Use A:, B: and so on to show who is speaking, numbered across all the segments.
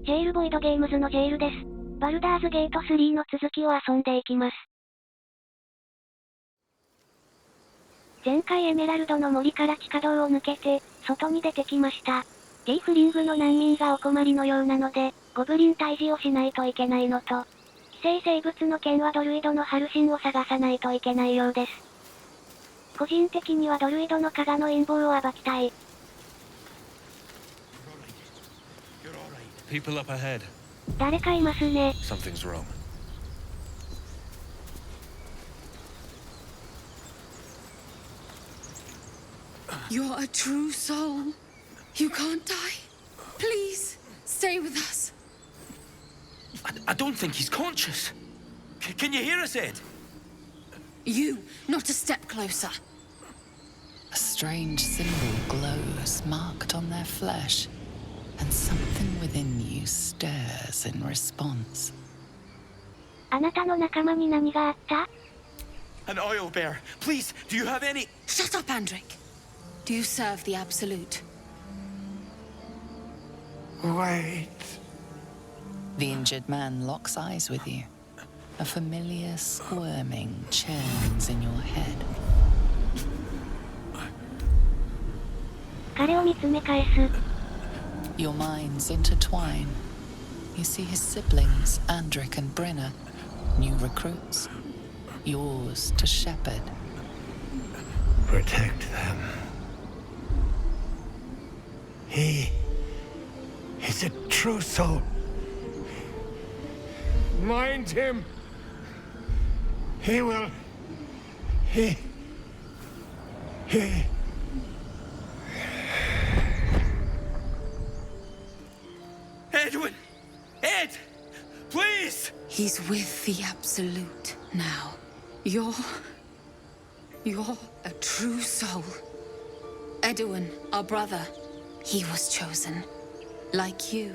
A: ジェイルボイドゲームズのジェイルです。バルダーズゲート3の続きを遊んでいきます。前回エメラルドの森から地下道を抜けて、外に出てきました。ティーフリングの難民がお困りのようなので、ゴブリン退治をしないといけないのと、寄生生物の剣はドルイドのハルシンを探さないといけないようです。個人的にはドルイドの加賀の陰謀を暴きたい。
B: People up ahead.
A: 誰かいますね。
B: Something's wrong.
C: You're a true soul. You can't die. Please, stay with us.
B: I don't think he's conscious. Can you hear us, Ed?
C: You, not a step closer.
D: A strange symbol glows, marked on their flesh, and something within you stirs in response.
A: あなたの仲間に何があった？
B: An oil bear. Please, do you have any...
C: Shut up, Andrik. Do you serve the Absolute?
E: Wait.
D: The injured man locks eyes with you. A familiar squirming churns in your head.
A: 彼を見つめ返す。
D: Your minds intertwine. You see his siblings, Andrik and Brynner, new recruits. Yours to shepherd.
E: Protect them. He is a true soul. Mind him. He will. He.
B: Edwin! Ed! Please!
C: He's with the Absolute now. You're a true soul. Edwin, our brother, he was chosen. Like you.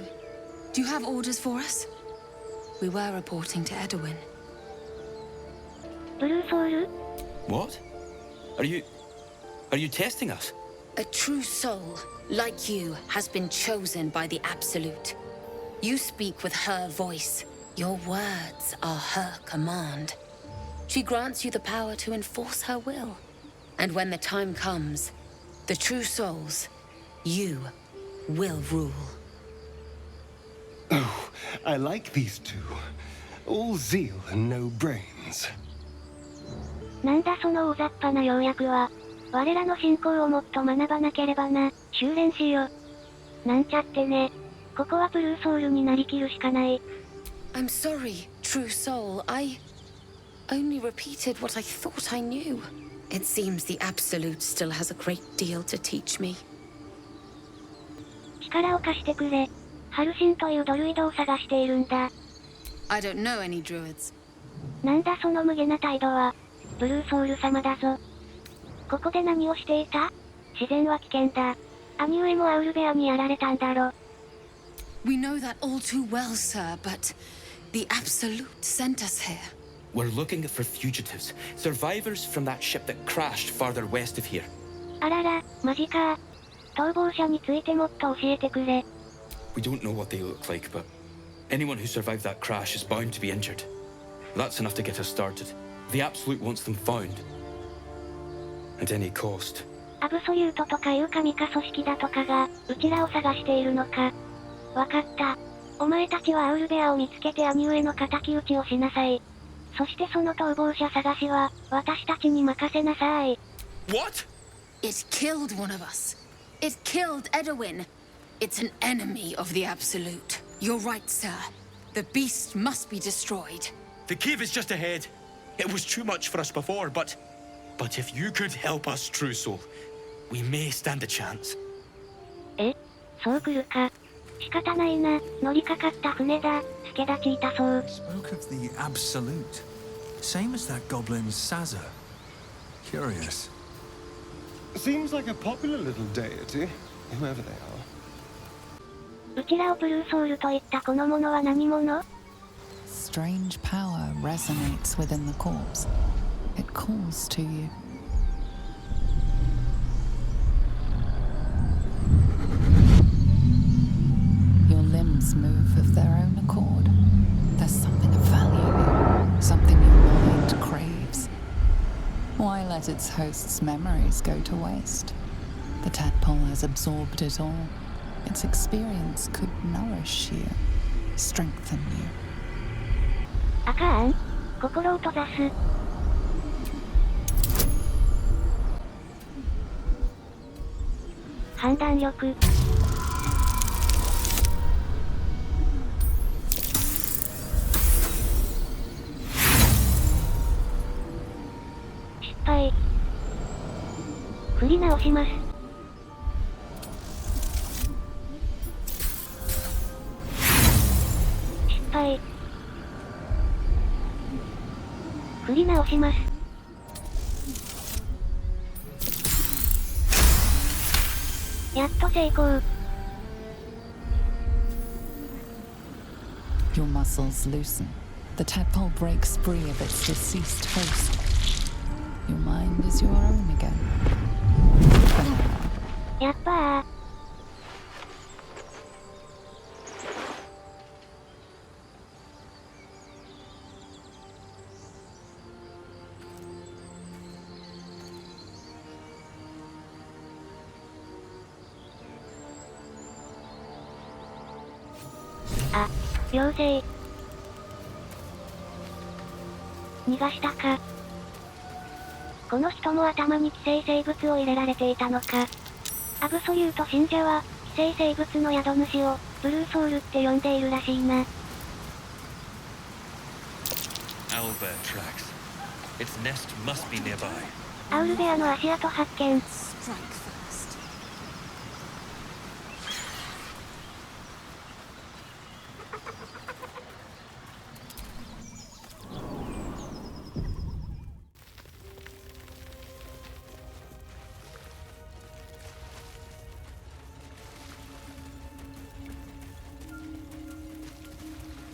C: Do you have orders for us? We were reporting to Edwin.
A: ブルーソウル？
B: What? Are you testing us?
C: A true soul, like you, has been chosen by the Absolute. You speak with her voice. Your words are her command. She grants you the power to enforce her will. And when the time comes, the true souls, you will rule.
E: Oh, I like these two. All zeal and no brains.
A: なんだその大雑把な要約は。我らの信仰をもっと学ばなければな。修練しよ。なんちゃってね。ここはブルーソウルになりきるしかない。
C: I'm sorry, true soul. I only repeated what I thought I knew. It seems the Absolute still has a great deal to teach me.
A: 力を貸してくれ。ハルシンというドルイドを探しているんだ。
C: I don't know any druids.
A: なんだその無下な態度は。ブルーソウル様だぞ。ここで何をしていた？自然は危険だ。兄上もアウルベアにやられたんだろ。
C: We know that all too well, sir, but the Absolute sent us here.
B: We're looking for fugitives, survivors from that ship that crashed farther west of here.
A: あらら、マジか。逃亡者についてもっと教えてくれ。
B: We don't know what they look like, but anyone who survived that crash is bound to be injured. That's enough to get us started. The Absolute wants them found. At any cost.
A: アブソリュートとかいう神か組織だとかが、うちらを探しているのか。わかった。お前たちはアウルベアを見つけて兄上の敵討ちをしなさい。そしてその逃亡者探しは、私たちに任せなさい。
B: What?
C: It killed one of us. It killed Edwin. It's an enemy of the Absolute. You're right, sir. The beast must be destroyed.
B: The cave is just ahead. It was too much for us before, but if you could help us, True Soul, we may stand a chance.
A: え、そう来るか。仕方ないな。乗りかかった船だ。助立ち痛そう。
F: Spoke of the Absolute. Same as that goblin Sazza. Curious.
E: Seems like a popular little deity, whoever they are.
A: うちらをブルーソウルといったこのものは何者？
D: Strange power resonates within the corpse. It calls to you. things move of their own accord. There's something of value here, something your mind craves. Why let its host's memories go to waste? The tadpole has absorbed it all. Its experience could nourish you, strengthen you.
A: あかん。心を閉ざす。判断力。失敗。振り直します。失敗。振り直します。やっと成功。
D: Your muscles loosen. The tadpole breaks free of its deceased host. Your mind is your own again. For now.
A: やっぱー。あ、妖精。逃がしたか。この人も頭に寄生生物を入れられていたのか。アブソリュート信者は、寄生生物の宿主を、ブルーソウルって呼んでいるらしいな。
G: Owlbear tracks. Its nest must be nearby.
A: アウルベアの足跡発見。
C: Strike first.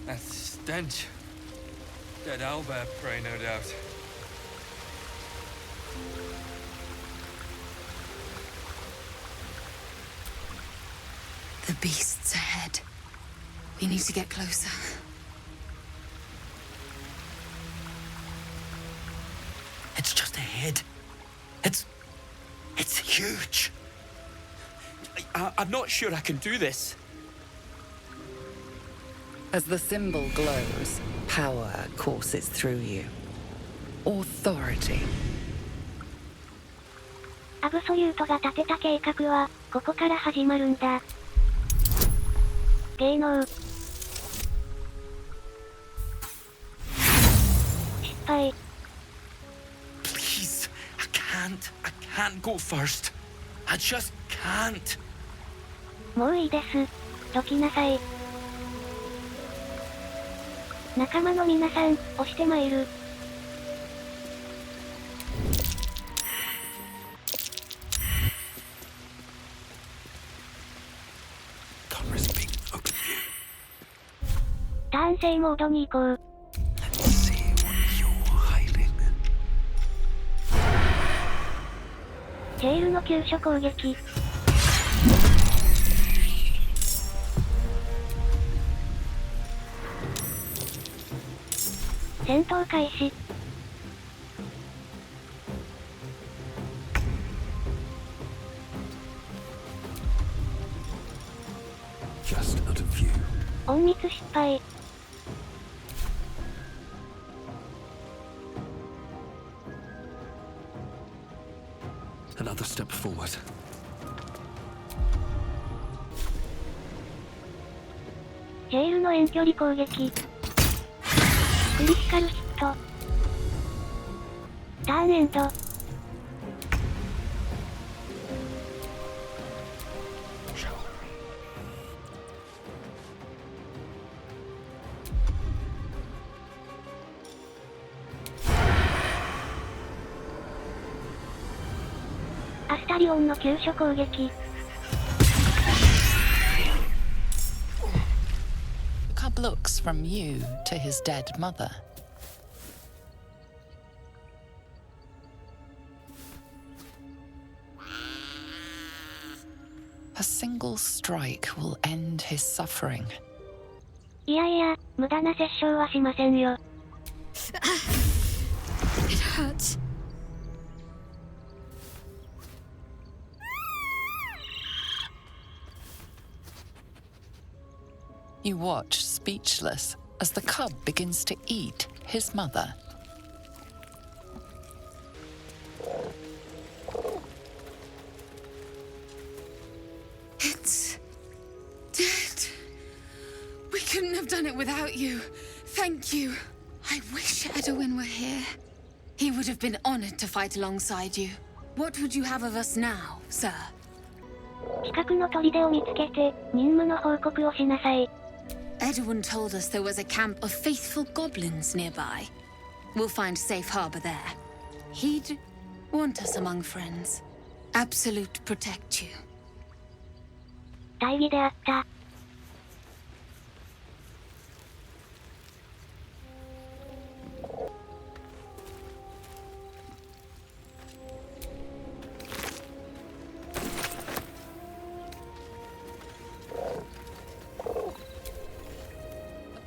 G: That stench. Dead owlbear prey, no doubt.
C: The beast's ahead. We need to get closer.
B: It's just ahead. It's huge. I'm not sure I can do this.
H: As the symbol glows, power courses through you. Authority.
A: アブソリュートが立てた計画は、ここから始まるんだ。芸能。失敗。
B: Please, I can't go first. I just can't.
A: もういいです。どきなさい。仲間の皆さん、押して参る。ターン制モードに行こう。ジェイルの急所攻撃。戦闘開始。
E: Just out of view.
A: 隠密失敗。
E: Another step forward.
A: ジェイルの遠距離攻撃。クリティカルヒット。ターンエンド。アスタリオンの急所攻撃。
D: Cub looks from you to his dead mother. A single strike will end his suffering.
A: いやいや、無駄な殺傷はしませんよ。
C: It hurts.
D: You watch, speechless, as the cub begins to eat his mother.
C: It's dead. We couldn't have done it without you. Thank you. I wish Edwin were here. He would have been honored to fight alongside you. What would you have of us now, sir?
A: 近くの砦を見つけて、任務の報告をしなさい。
C: Edwin told us there was a camp of faithful goblins nearby. We'll find safe harbor there. He'd want us among friends. Absolute protect you.
A: 大義であった。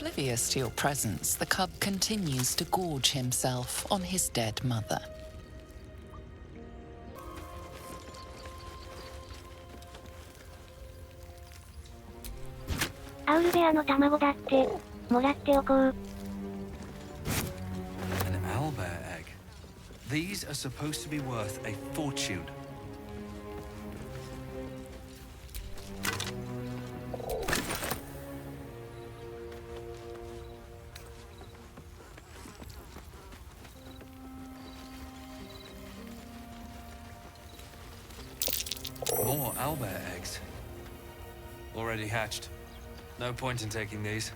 D: Oblivious to your presence, the cub continues to gorge himself on his dead mother.
A: アウルベアの卵だって、もらっておこう。
G: An owlbear egg. These are supposed to be worth a fortune. More owlbear eggs. Already hatched. No point in taking these.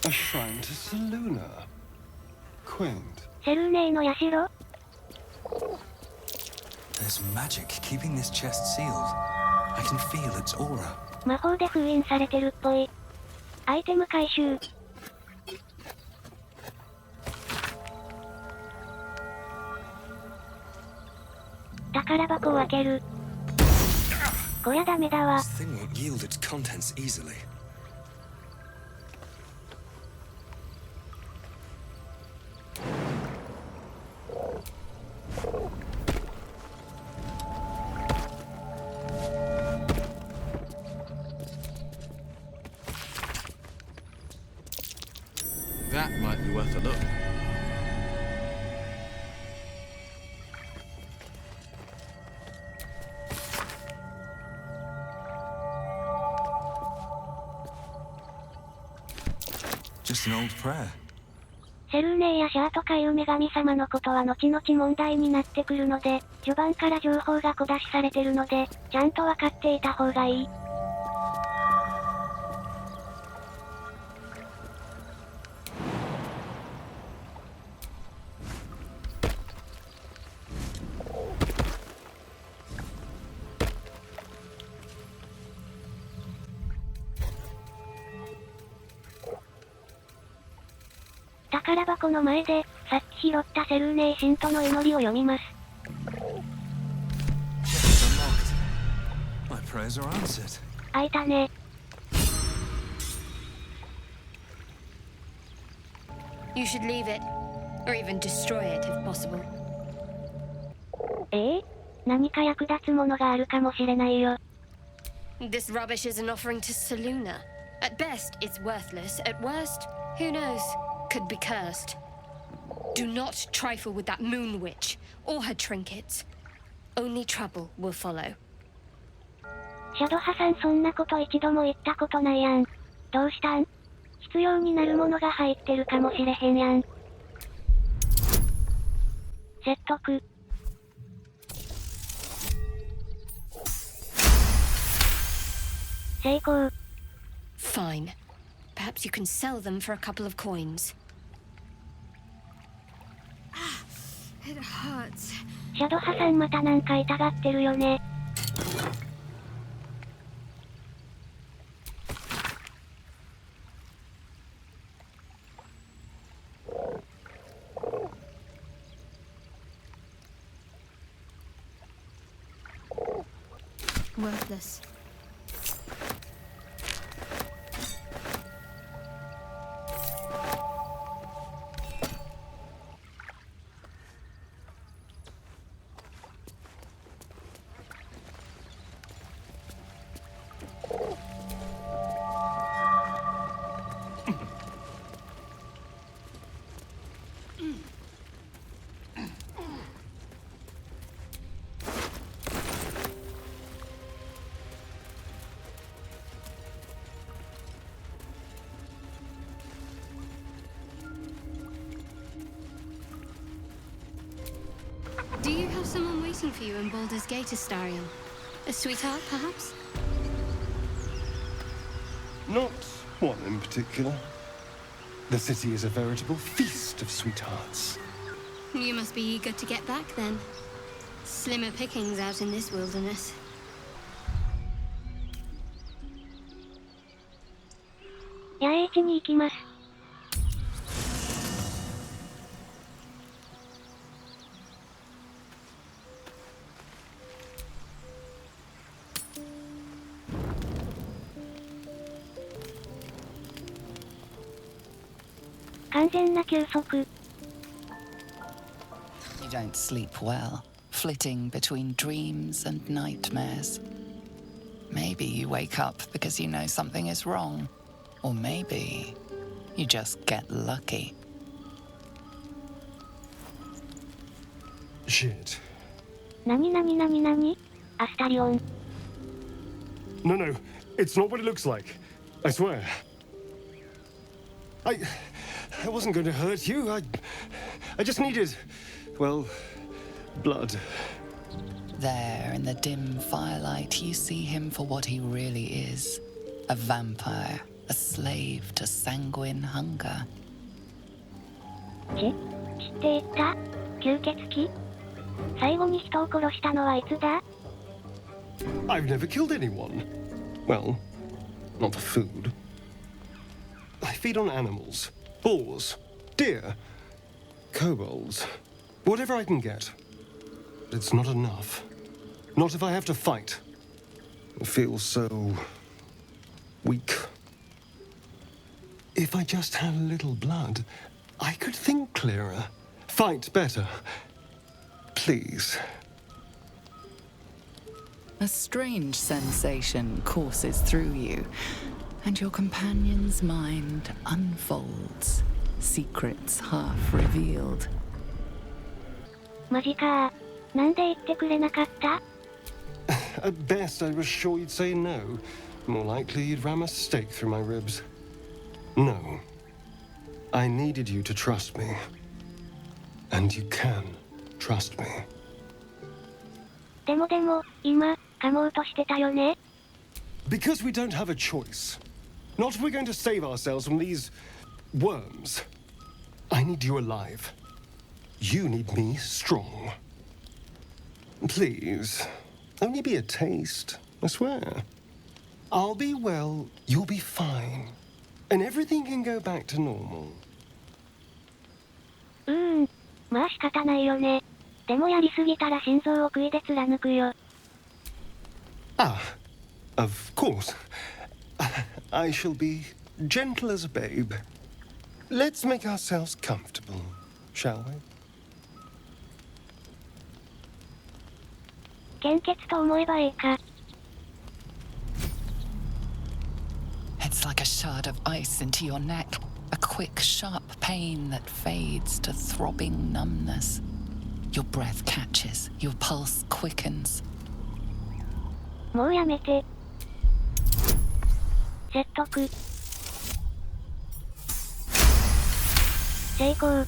E: A shrine to Seluna. Quaint.
A: セルーネイの社？
F: There's magic keeping this chest sealed. I can feel its aura.
A: 魔法で封印されてるっぽい。アイテム回収。宝箱を開ける。こりゃダメだわ。
F: This thing won't yield its contents easily.
B: That might be worth a look.
F: Just an old prayer.
A: セルーネイやシャーとかいう女神様のことは後々問題になってくるので、序盤から情報が小出しされてるので、ちゃんと分かっていた方がいい。宝箱の前で、さっき拾ったセルーネイ神との祈りを読みます。
F: Chest unlocked. My prayers are answered.
A: 開いたね。
C: You should leave it, or even destroy it if possible.
A: 何か役立つものがあるかもしれないよ。
I: This rubbish is an offering to Seluna. At best, it's worthless. At worst, who knows? Could be cursed. Do not trifle with that moon witch, or her trinkets. Only trouble will follow.
A: シャドハさんそんなこと一度も言ったことないやん。どうしたん？必要になるものが入ってるかもしれへんやん。説得。成功。
I: Fine. Perhaps you can sell them for a couple of coins.
C: It hurts.
A: シャドハさんまたなんか痛がってるよね。
I: Worthless. Do you have someone waiting for you in Baldur's Gate, Astarion? A sweetheart, perhaps?
E: Not one in particular. The city is a veritable feast of sweethearts.
I: You must be eager to get back, then. Slimmer pickings out in this wilderness.
A: 野営地に行きます。完全な休息。
D: You don't sleep well, flitting between dreams and nightmares. Maybe you wake up because you know something is wrong. Or maybe you just get lucky.
E: Shit.
A: なにアスタリオン。
E: No, it's not what it looks like. I swear. I wasn't going to hurt you. I just needed, well, blood.
D: There in the dim firelight, you see him for what he really is. A vampire, a slave to sanguine hunger.
A: 知っていた？吸血鬼？最後に人を殺したのはいつだ？
E: I've never killed anyone. Well, not for food. I feed on animals. Boars. Deer. Kobolds. Whatever I can get. But it's not enough. Not if I have to fight. I feel so... weak. If I just had a little blood, I could think clearer. Fight better. Please.
D: A strange sensation courses through you, and your companion's mind unfolds, secrets half revealed.
A: マジか。なんで言ってくれなかった？
E: At best, I was sure you'd say no. More likely, you'd ram a stake through my ribs. No. I needed you to trust me. And you can trust me.
A: でも、今、噛もうとしてたよね。
E: Because we don't have a choice. Not if we're going to save ourselves from these... worms. I need you alive. You need me strong. Please. Only be a taste, I swear. I'll be well, you'll be fine. And everything can go back to normal.
A: まあ仕方ないよね。でもやりすぎたら心臓を杭で貫くよ。
E: Ah, of course. I shall be gentle as a babe. Let's make ourselves comfortable, shall we?
A: 献血と思えばいいか。
D: It's like a shard of ice into your neck, a quick, sharp pain that fades to throbbing numbness. Your breath catches, your pulse quickens.
A: もうやめて。説得。成功。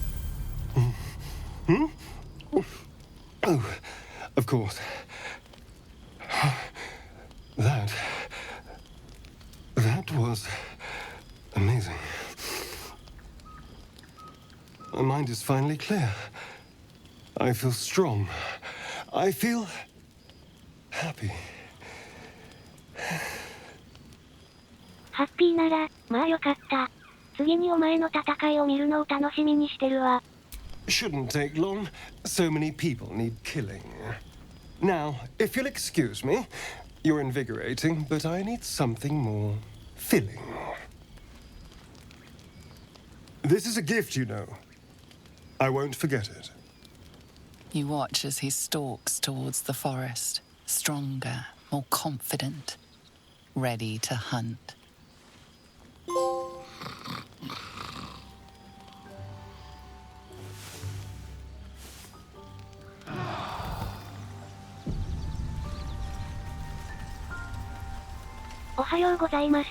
E: Oh, of course. That was amazing. My mind is finally clear. I feel strong. I feel happy.
A: ハッピーなら、まあよかった。次にお前の戦いを見るのを楽しみにしてるわ。
E: Shouldn't take long. So many people need killing. Now, if you'll excuse me, You're invigorating, but I need something more filling. This is a gift, you know. I won't forget it.
D: You watch as he stalks towards the forest, stronger, more confident, ready to hunt.
A: Ohayou gozaimasu.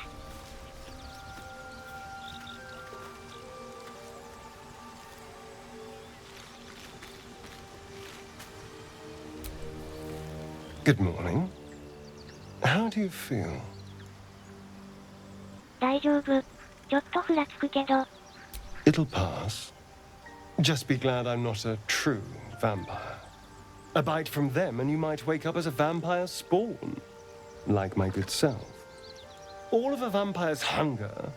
E: Good morning. How do you feel?
A: 大丈夫。ちょっとふらつくけど。
E: It'll pass. Just be glad I'm not a true vampire. A bite from them and you might wake up as a vampire spawn. Like my good self. All of a vampire's hunger,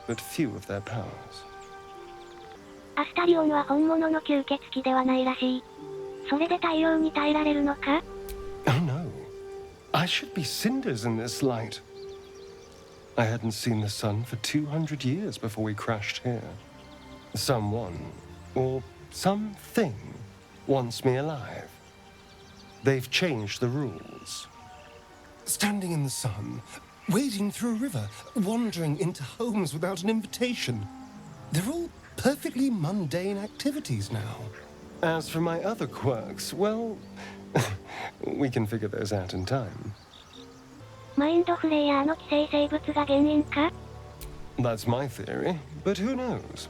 E: but few of their powers.
A: アスタリオンは本物の吸血鬼ではないらしい。それで太陽に耐えられるのか？
E: Oh no. I should be cinders in this light. I hadn't seen the sun for 200 years before we crashed here. Someone, or something, wants me alive. They've changed the rules. Standing in the sun, wading through a river, wandering into homes without an invitation. They're all perfectly mundane activities now. As for my other quirks, well, we can figure those out in time.
A: マインドフレイヤーの寄生生物が原因か？
E: That's my theory, but who knows?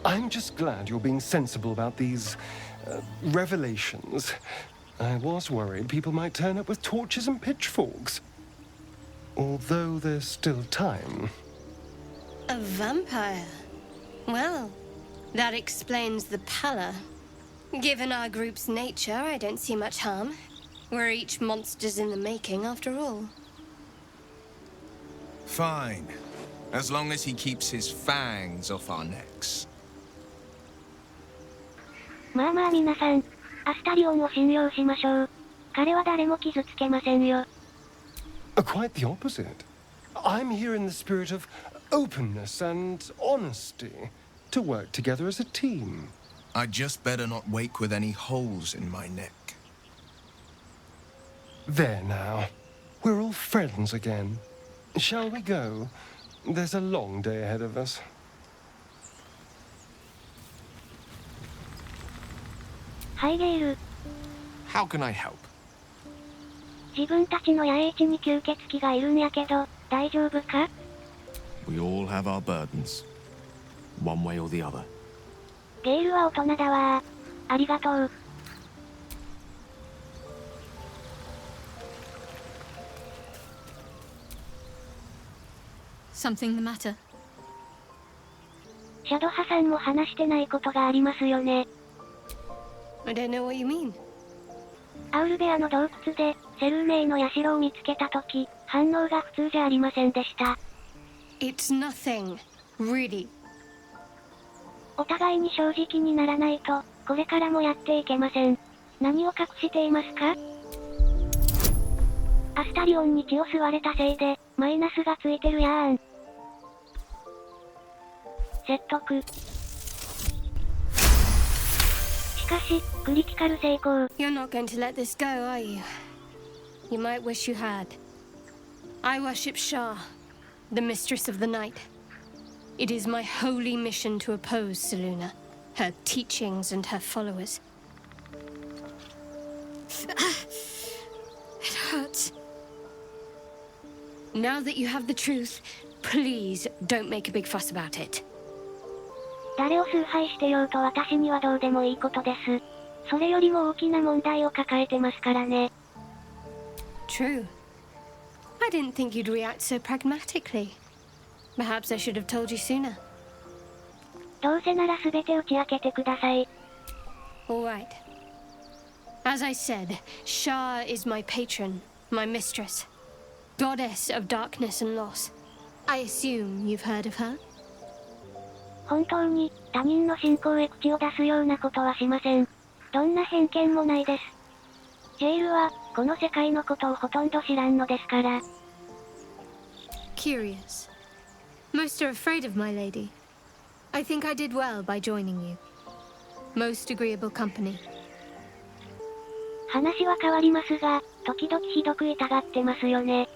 E: I'm just glad you're being sensible about these revelations. I was worried people might turn up with torches and pitchforks. Although there's still time.
I: A vampire? Well, that explains the pallor. Given our group's nature, I don't see much harm. We're each monsters in the making, after all.
J: Fine. As long as he keeps his fangs off our necks.
A: まあまあ皆さん、アスタリオンを信用しましょう。彼は誰も傷つけませんよ。
E: Quite the opposite. I'm here in the spirit of openness and honesty to work together as a team.
J: I'd just better not wake with any holes in my neck.
E: There now. We're all friends again. Shall we go? There's a long day ahead of us.
A: はいゲイル。
J: How can I help?
A: 自分たちの野営地に吸血鬼がいるんやけど、大丈夫か？
K: We all have our burdens. One way or the other.
A: ゲイルは大人だわー。ありがとう。
I: Something the matter?
A: シャドハさんも話してないことがありますよね。
I: I don't know what you mean.
A: アウルベアの洞窟で、セルーメイの社を見つけたとき、反応が普通じゃありませんでした。
I: It's nothing, really.
A: お互いに正直にならないと、これからもやっていけません。何を隠していますか？アスタリオンに血を吸われたせいで、マイナスがついてるやーん。説得。しかし、クリティカル成功。
I: You're not going to let this go, are you? You might wish you had. I worship Shah, the mistress of the night. It is my holy mission to oppose Selûne, her teachings and her followers. It hurts. Now that you have the truth, please don't make a big fuss about it.
A: 誰を崇拝してようと私にはどうでもいいことです。それよりも大きな問題を抱えてますからね。
I: True. I didn't think you'd react so pragmatically. Perhaps I should have told you sooner.
A: どうせなら全て打ち明けてください。
I: All right. As I said, Shah is my patron, my mistress. Goddess of darkness and loss. I assume you've heard of her?
A: 本当に、他人の信仰へ口を出すようなことはしません。どんな偏見もないです。ジェイルは、この世界のことをほとんど知らんのですから。
I: Curious. Most are afraid of my lady. I think I did well by joining you. Most agreeable company.
A: 話は変わりますが、時々ひどく痛がってますよね。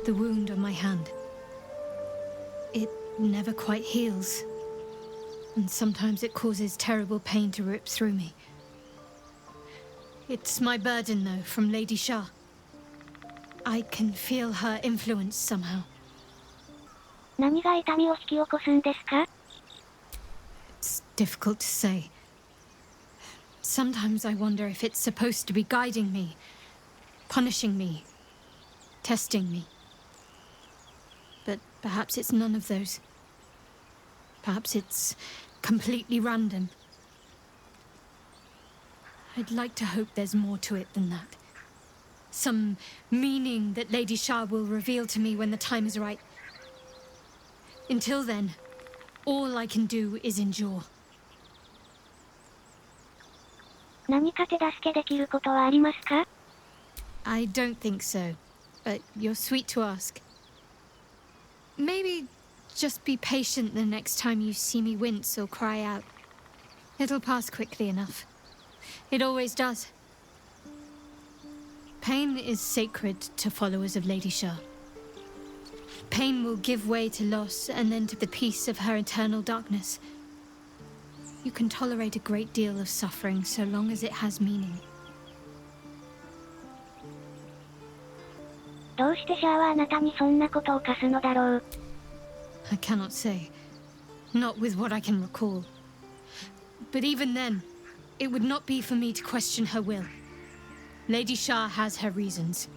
I: The wound on my hand. It never quite heals. And sometimes it causes terrible pain to rip through me. It's my burden, though, from Lady Shah. I can feel her influence somehow.
A: 何が痛みを引き起こすんですか？
I: It's difficult to say. Sometimes I wonder if it's supposed to be guiding me, punishing me, testing me. But perhaps it's none of those. Perhaps it's completely random. I'd like to hope there's more to it than that. Some meaning that Lady Shah will reveal to me when the time is right. Until then, all I can do is endure.
A: 何か手助けできることはありますか？
I: I don't think so, but you're sweet to ask. Maybe just be patient the next time you see me wince or cry out. It'll pass quickly enough. It always does. Pain is sacred to followers of Lady Shah. Pain will give way to loss and then to the peace of her eternal darkness. You can tolerate a great deal of suffering so long as it has meaning.
A: どうしてシャアはあなたにそんなことを課すのだろう。
I: I cannot say. Not with what I can recall. But even then, it would not be for me to question her will. Lady Shah has her reasons.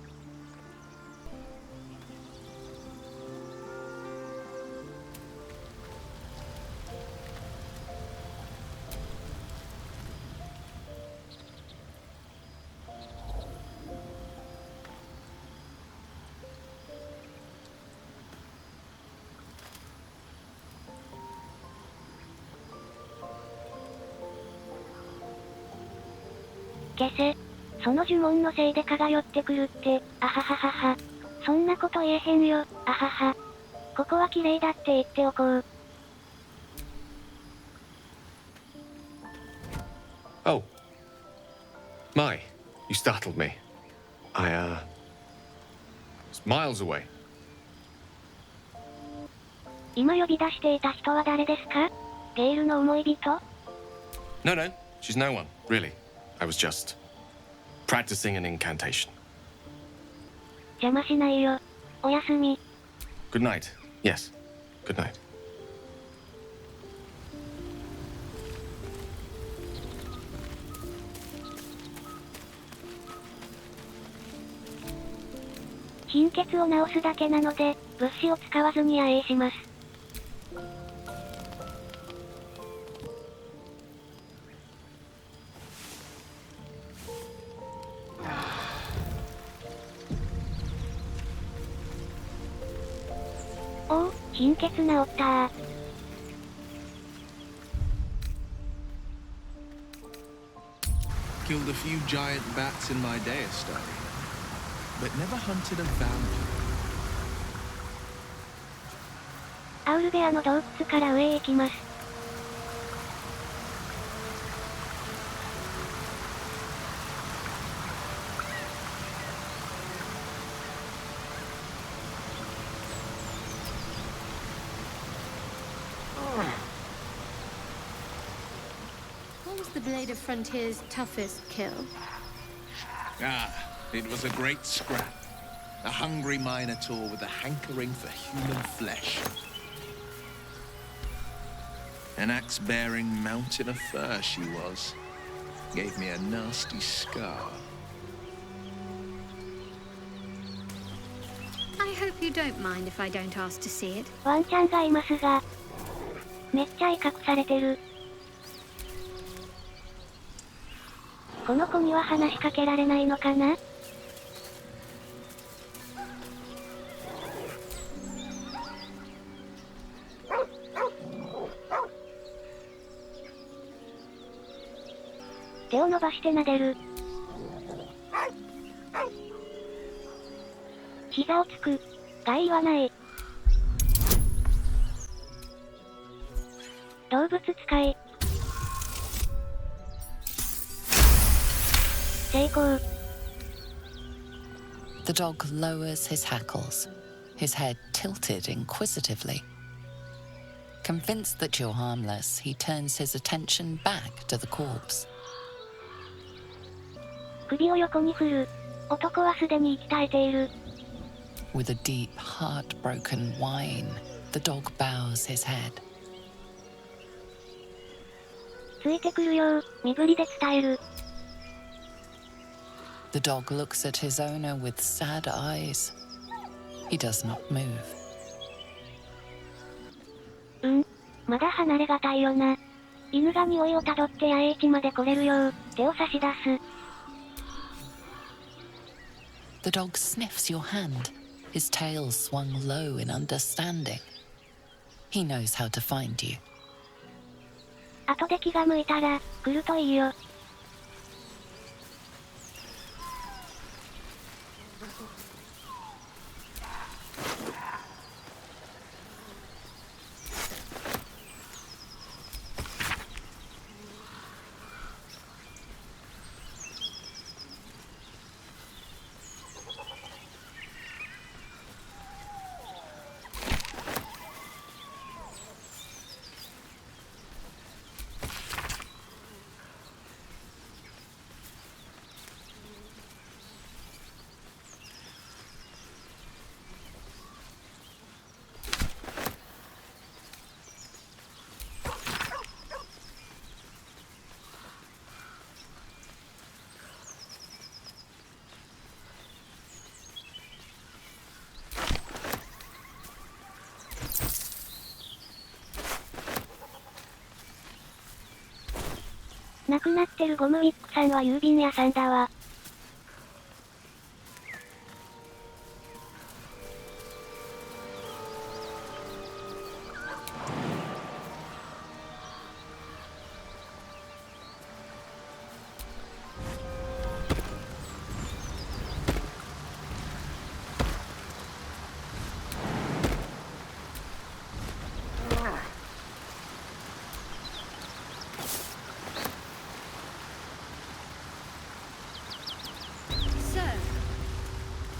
A: 消せ。その呪文のせいで蚊が寄ってくるって、あはははは。そんなこと言えへんよ、あはは。ここは綺麗だって言っておこう。
E: Oh. My, you startled me. I, was miles away.
A: 今呼び出していた人は誰ですか？ゲイルの思い人？
E: No, no, she's no one, really. I was just practicing an incantation.
A: 邪魔しないよ。おやすみ。
E: Good night. Yes, good night.
A: 貧血を治すだけなので、物資を使わずに野営します。おお、貧血治ったー。
J: Killed a few giant bats in my day study, but never hunted a vampire.
A: アウルベアの洞窟から上へ行きます。
I: The Blade of Frontier's toughest kill?
J: Ah, it was a great scrap. A hungry minotaur with a hankering for human flesh. An axe-bearing mountain of fur she was. Gave me a nasty scar.
I: I hope you don't mind if I don't ask to see it.
A: ワンちゃんがいますが、めっちゃ威嚇されてる。この子には話しかけられないのかな？手を伸ばして撫でる。膝をつく。害はない。動物使い。成功。
D: The dog lowers his hackles, his head tilted inquisitively. Convinced that you're harmless, he turns his attention back to the corpse.
A: 首を横に振る。男はすでに息絶えている。
D: With a deep, heartbroken whine, the dog bows his head.
A: ついてくるよう、身振りで伝える。
D: The dog looks at his owner with sad eyes. He does not move.
A: まだ離れがたいよな。犬が匂いをたどって野営地まで来れるよう、手を差し出す。
D: The dog sniffs your hand, his tail swung low in understanding. He knows how to find you.
A: 後で気が向いたら、来るといいよ。亡くなってるゴムウィックさんは郵便屋さんだわ。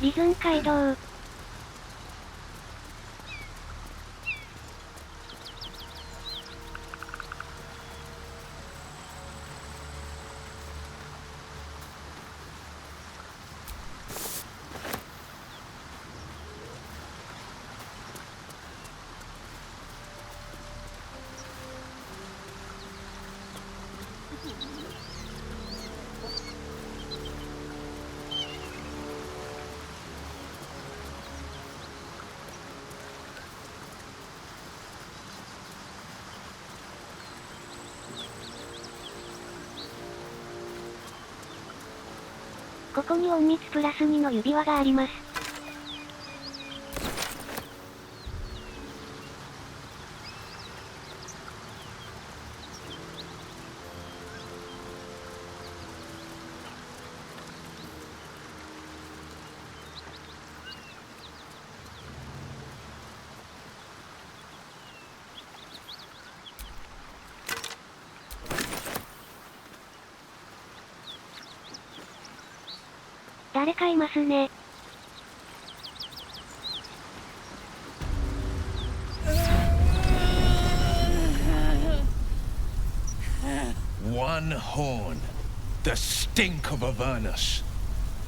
A: リズン街道。ここに隠密プラス2の指輪があります。誰かいますね。
J: One horn, the stink of Avernus,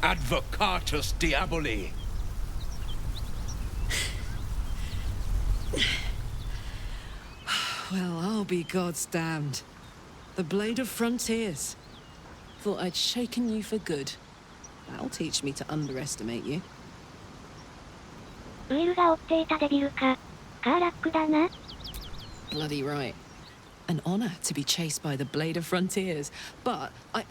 J: Advocatus Diaboli.
L: Well, I'll be God's damned. The Blade of Frontiers. Thought I'd shaken you for good. That'll teach me to underestimate you.
A: ウィルが追っていたデビルか。カーラックだな。
L: Bloody right. An honor to be chased by the Blade of Frontiers, but I...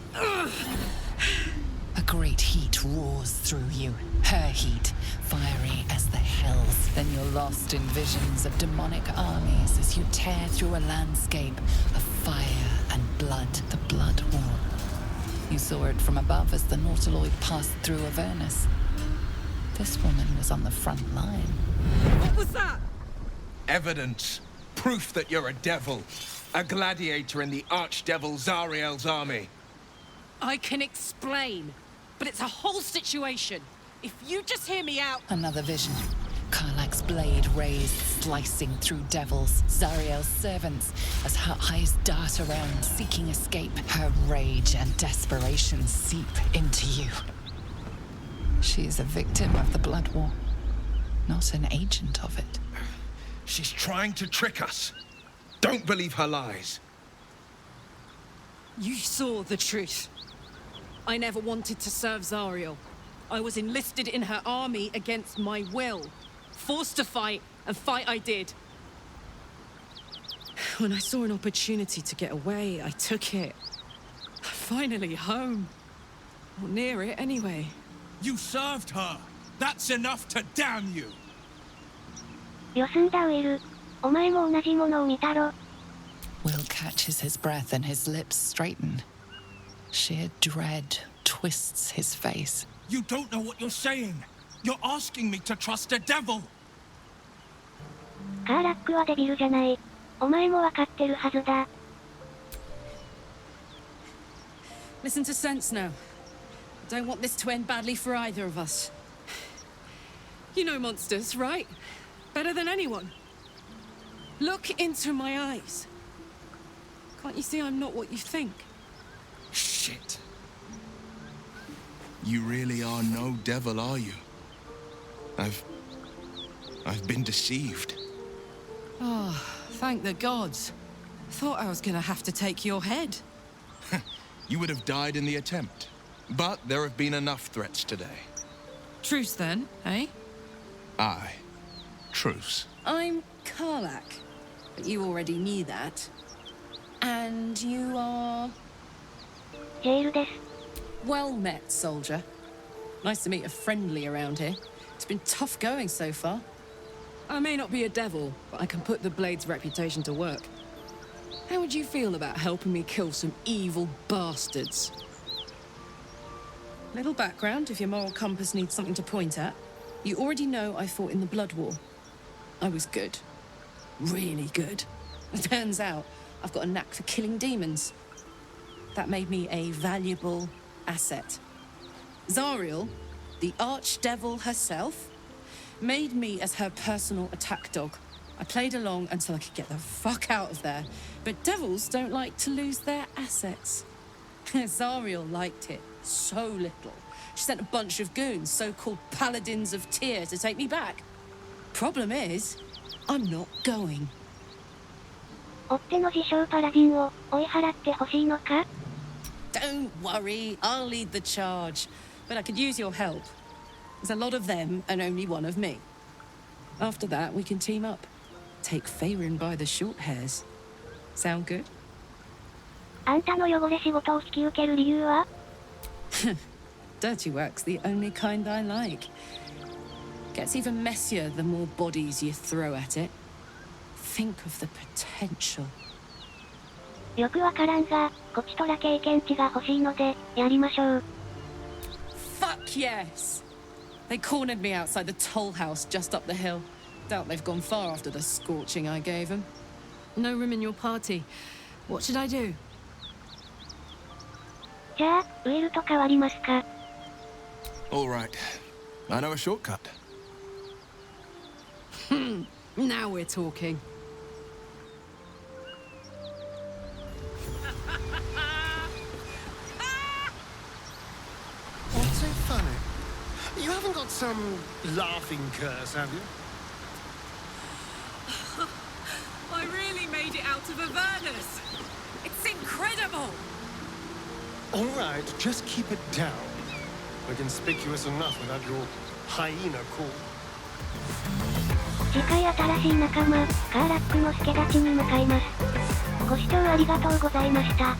D: A great heat roars through you, her heat, fiery as the hells. Then you're lost in visions of demonic armies as you tear through a landscape of fire and blood, the Blood War. You saw it from above as the Nautiloid passed through Avernus. This woman was on the front line.
L: What was that?
J: Evidence. Proof that you're a devil. A gladiator in the archdevil Zariel's army.
L: I can explain, but it's a whole situation. If you just hear me out...
D: Another vision. Karlach's blade raised, slicing through devils, Zariel's servants, as her eyes dart around, seeking escape. Her rage and desperation seep into you. She is a victim of the Blood War, not an agent of it.
J: She's trying to trick us. Don't believe her lies.
L: You saw the truth. I never wanted to serve Zariel. I was enlisted in her army against my will. Forced to fight, and fight I did. When I saw an opportunity to get away, I took it. Finally home. Or near it, anyway.
J: You served her. That's enough to damn you.
A: よすんだウィル。お前も同じものを見たろ。
D: Will catches his breath and his lips straighten. Sheer dread twists his face.
J: You don't know what you're saying. You're asking me to trust a devil.
A: カーラックはデビルじゃない。お前もわかってるはずだ。
L: Listen to sense now. I don't want this to end badly for either of us. You know monsters, right? Better than anyone. Look into my eyes. Can't you see I'm not what you think?
J: Shit. You really are no devil, are you? I've been deceived.
L: Oh, thank the gods. Thought I was gonna have to take your head.
J: You would have died in the attempt. But there have been enough threats today.
L: Truce then, eh?
J: Aye. Truce.
L: I'm Karlach, but you already knew that. And you are...
A: ジェイルです。
L: Well met, soldier. Nice to meet a friendly around here. It's been tough going so far. I may not be a devil, but I can put the Blade's reputation to work. How would you feel about helping me kill some evil bastards? Little background if your moral compass needs something to point at. You already know I fought in the Blood War. I was good. Really good. It turns out I've got a knack for killing demons. That made me a valuable asset. Zariel, the archdevil herself, made me as her personal attack dog. I played along until I could get the fuck out of there. But devils don't like to lose their assets. Zariel liked it so little. She sent a bunch of goons, so-called paladins of Tyr, to take me back. Problem is, I'm not going.
A: 追っ手の自称パラディンを追い払ってほしいのか?
L: Don't worry, I'll lead the charge. But I could use your help. There's a lot of them and only one of me. After that, we can team up. Take Faerun by the short hairs. Sound good?
A: あんたの汚れ仕事を引き受ける理由は?
L: Dirty work's the only kind I like. Gets even messier the more bodies you throw at it. Think of the potential.
A: よくわからんが、こちとら経験値が欲しいので、やりましょう。
L: Fuck yes! They cornered me outside the toll house just up the hill. Doubt they've gone far after the scorching I gave them. No room in your party. What should I do?
A: じゃあ、ウィルと変わりますか?
J: All right. I know a shortcut.
L: Now we're talking.
E: What's so funny? You haven't got some laughing curse, have you?
L: I really made it out of Avernus. It's incredible.
E: All right, just keep it down. We're conspicuous enough without your hyena call.
A: 次回新しい仲間、カーラックの助太刀に向かいます。ご視聴ありがとうございました。